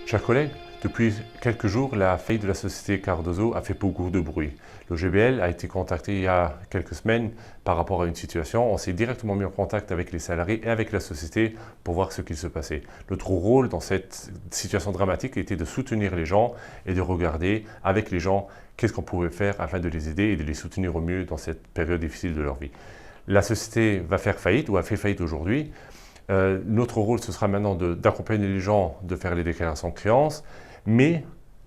Chers collègues, depuis quelques jours, la faillite de la société Cardozo a fait beaucoup de bruit. L'OGBL a été contacté il y a quelques semaines par rapport à une situation. On s'est directement mis en contact avec les salariés et avec la société pour voir ce qu'il se passait. Notre rôle dans cette situation dramatique était de soutenir les gens et de regarder avec les gens qu'est-ce qu'on pouvait faire afin de les aider et de les soutenir au mieux dans cette période difficile de leur vie. La société va faire faillite ou a fait faillite aujourd'hui. Notre rôle, ce sera maintenant d'accompagner les gens, de faire les déclarations de créances. Mais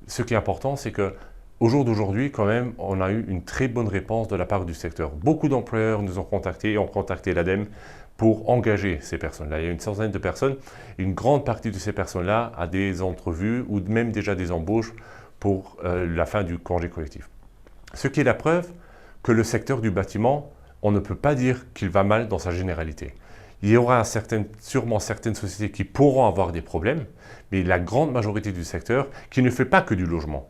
ce qui est important, c'est qu'au jour d'aujourd'hui, quand même, on a eu une très bonne réponse de la part du secteur. Beaucoup d'employeurs nous ont contactés et ont contacté l'ADEME pour engager ces personnes-là. Il y a une centaine de personnes. Une grande partie de ces personnes-là a des entrevues ou même déjà des embauches pour la fin du congé collectif. Ce qui est la preuve que le secteur du bâtiment, on ne peut pas dire qu'il va mal dans sa généralité. Il y aura sûrement certaines sociétés qui pourront avoir des problèmes, mais la grande majorité du secteur, qui ne fait pas que du logement,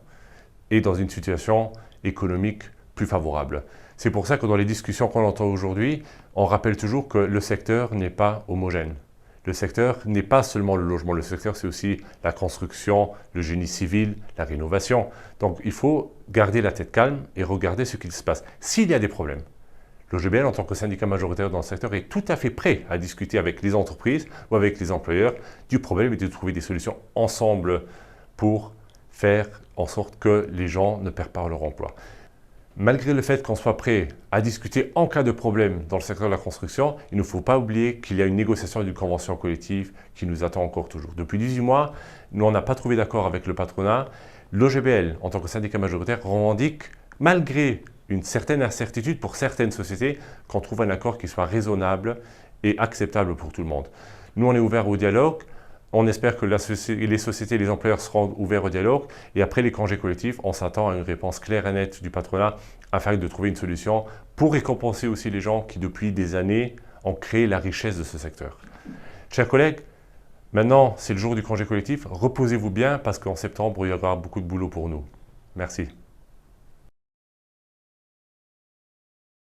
est dans une situation économique plus favorable. C'est pour ça que dans les discussions qu'on entend aujourd'hui, on rappelle toujours que le secteur n'est pas homogène. Le secteur n'est pas seulement le logement, le secteur c'est aussi la construction, le génie civil, la rénovation. Donc il faut garder la tête calme et regarder ce qu'il se passe. S'il y a des problèmes, l'OGBL, en tant que syndicat majoritaire dans le secteur, est tout à fait prêt à discuter avec les entreprises ou avec les employeurs du problème et de trouver des solutions ensemble pour faire en sorte que les gens ne perdent pas leur emploi. Malgré le fait qu'on soit prêt à discuter en cas de problème dans le secteur de la construction, il ne faut pas oublier qu'il y a une négociation et une convention collective qui nous attend encore toujours. Depuis 18 mois, nous, on n'a pas trouvé d'accord avec le patronat. L'OGBL, en tant que syndicat majoritaire, revendique, malgré une certaine incertitude pour certaines sociétés, qu'on trouve un accord qui soit raisonnable et acceptable pour tout le monde. Nous, on est ouvert au dialogue. On espère que les sociétés et les employeurs seront ouverts au dialogue. Et après les congés collectifs, on s'attend à une réponse claire et nette du patronat afin de trouver une solution pour récompenser aussi les gens qui, depuis des années, ont créé la richesse de ce secteur. Chers collègues, maintenant, c'est le jour du congé collectif. Reposez-vous bien parce qu'en septembre, il y aura beaucoup de boulot pour nous. Merci.